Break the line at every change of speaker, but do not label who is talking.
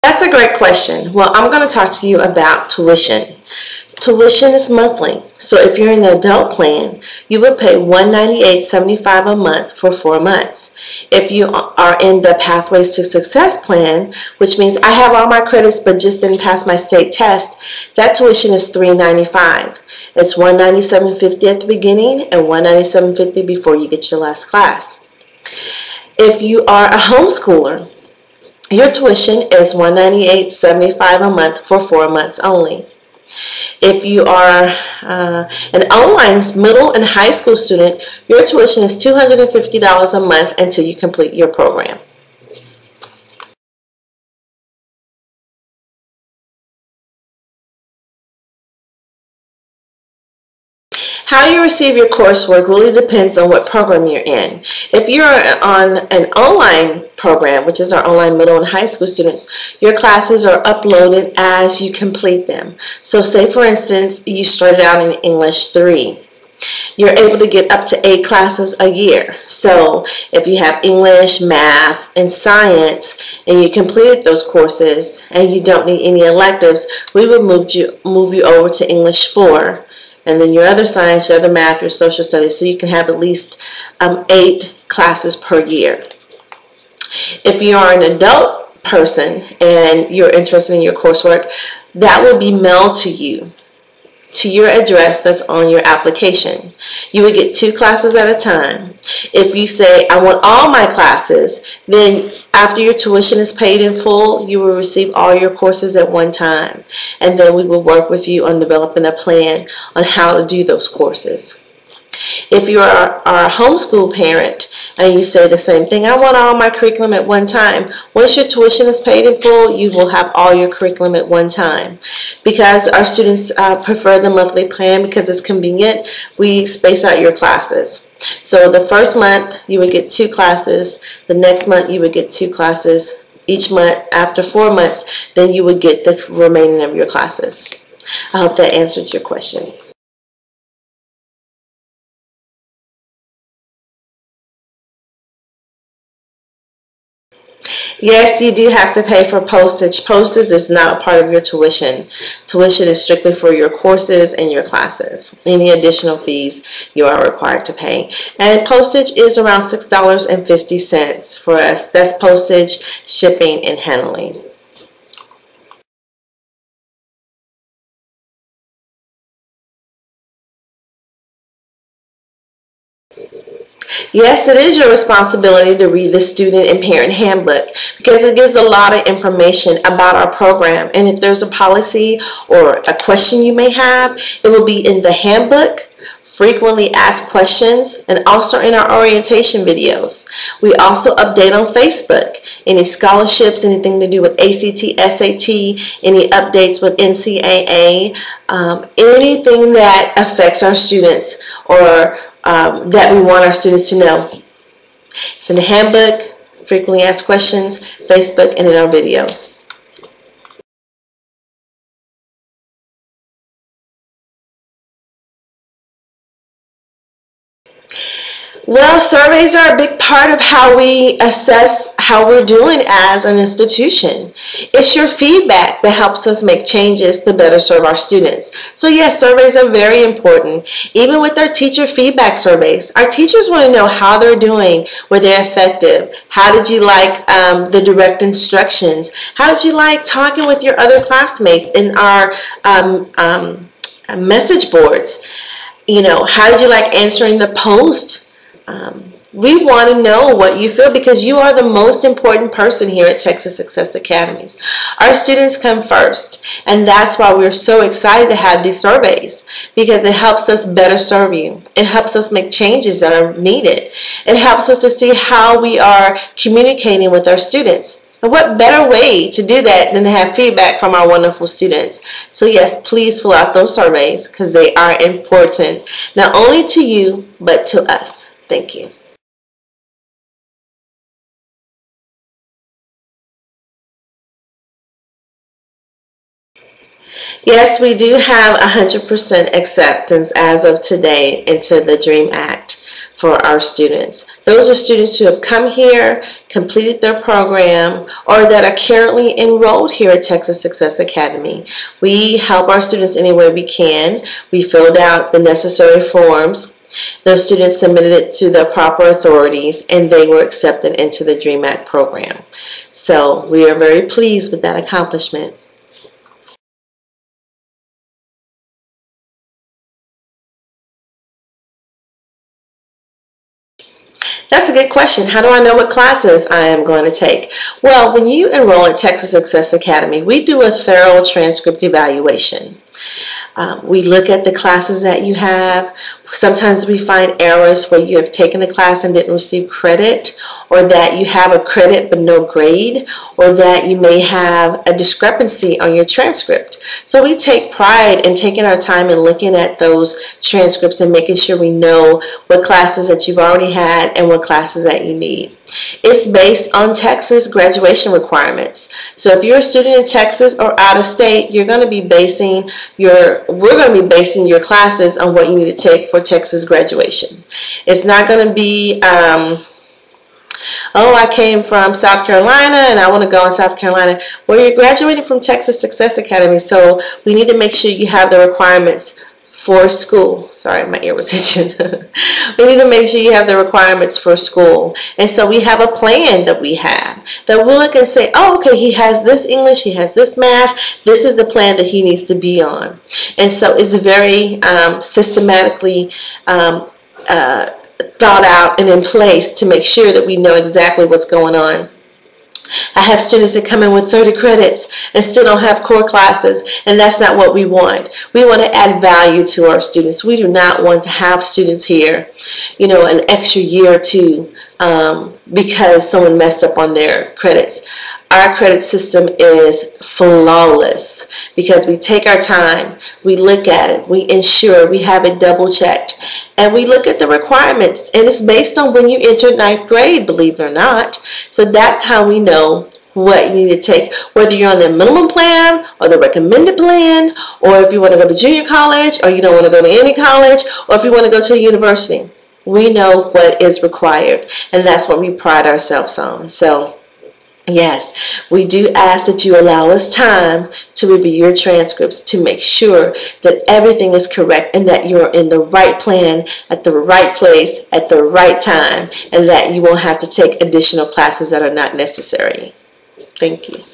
That's a great question. Well, I'm going to talk to you about tuition. Tuition is monthly, so if you're in the adult plan, you would pay $198.75 a month for 4 months. If you are in the Pathways to Success plan, which means I have all my credits but just didn't pass my state test, that tuition is $395. It's $197.50 at the beginning and $197.50 before you get your last class. If you are a homeschooler, your tuition is $198.75 a month for 4 months only. If you are an online middle and high school student, your tuition is $250 a month until you complete your program. How you receive your coursework really depends on what program you're in. If you're on an online program, which is our online middle and high school students, your classes are uploaded as you complete them. So say for instance, you started out in English 3. You're able to get up to 8 classes a year. So if you have English, math, and science, and you completed those courses and you don't need any electives, we would move you over to English 4. And then your other science, your other math, your social studies, so you can have at least 8 classes per year. If you are an adult person and you're interested in your coursework, that will be mailed to you, to your address that's on your application. You would get 2 classes at a time. If you say, I want all my classes, then after your tuition is paid in full, you will receive all your courses at one time. And then we will work with you on developing a plan on how to do those courses. If you are a homeschool parent and you say the same thing, I want all my curriculum at one time, once your tuition is paid in full, you will have all your curriculum at one time. Because our students prefer the monthly plan because it's convenient, we space out your classes. So the first month you would get 2 classes, the next month you would get 2 classes, each month after 4 months then you would get the remaining of your classes. I hope that answered your question. Yes, you do have to pay for postage. Postage is not a part of your tuition. Tuition is strictly for your courses and your classes. Any additional fees you are required to pay. And postage is around $6.50 for us. That's postage, shipping, and handling. Yes, it is your responsibility to read the student and parent handbook because it gives a lot of information about our program. And if there's a policy or a question you may have, it will be in the handbook, frequently asked questions, and also in our orientation videos. We also update on Facebook. Any scholarships, anything to do with ACT, SAT, any updates with NCAA, anything that affects our students or that we want our students to know. It's in the handbook, frequently asked questions, Facebook, and in our videos. Well, surveys are a big part of how we assess how we're doing as an institution. It's your feedback that helps us make changes to better serve our students. So yes, surveys are very important. Even with our teacher feedback surveys, our teachers want to know how they're doing, were they effective, how did you like the direct instructions, how did you like talking with your other classmates in our message boards, you know, how did you like answering the post. We want to know what you feel because you are the most important person here at Texas Success Academies. Our students come first, and that's why we're so excited to have these surveys because it helps us better serve you. It helps us make changes that are needed. It helps us to see how we are communicating with our students. And what better way to do that than to have feedback from our wonderful students? So yes, please fill out those surveys because they are important, not only to you, but to us. Thank you. Yes, we do have 100% acceptance as of today into the DREAM Act. for our students. Those are students who have come here, completed their program, or that are currently enrolled here at Texas Success Academy. We help our students any way we can. We filled out the necessary forms. Those students submitted it to the proper authorities, and they were accepted into the DREAM Act program. So we are very pleased with that accomplishment. That's a good question. How do I know what classes I am going to take? Well, when you enroll at Texas Success Academy, we do a thorough transcript evaluation. We look at the classes that you have. Sometimes we find errors where you have taken a class and didn't receive credit, or that you have a credit but no grade, or that you may have a discrepancy on your transcript. So we take pride in taking our time and looking at those transcripts and making sure we know what classes that you've already had and what classes that you need. It's based on Texas graduation requirements. So if you're a student in Texas or out of state, we're going to be basing your classes on what you need to take for Texas graduation. It's not going to be, oh, I came from South Carolina and I want to go in South Carolina. Well, you're graduating from Texas Success Academy, so we need to make sure you have the requirements for school. Sorry, my ear was itching. We need to make sure you have the requirements for school. And so we have a plan that we have that we'll look and say, oh, okay, he has this English, he has this math, this is the plan that he needs to be on. And so it's very systematically thought out and in place to make sure that we know exactly what's going on. I have students that come in with 30 credits and still don't have core classes, and that's not what we want. We want to add value to our students. We do not want to have students here, you know, an extra year or two because someone messed up on their credits. Our credit system is flawless because we take our time, we look at it, we ensure we have it double checked, and we look at the requirements, and it's based on when you entered 9th grade, believe it or not. So that's how we know what you need to take, whether you're on the minimum plan or the recommended plan, or if you want to go to junior college or you don't want to go to any college, or if you want to go to a university. We know what is required, and that's what we pride ourselves on. So yes, we do ask that you allow us time to review your transcripts to make sure that everything is correct and that you're in the right plan at the right place at the right time, and that you won't have to take additional classes that are not necessary. Thank you.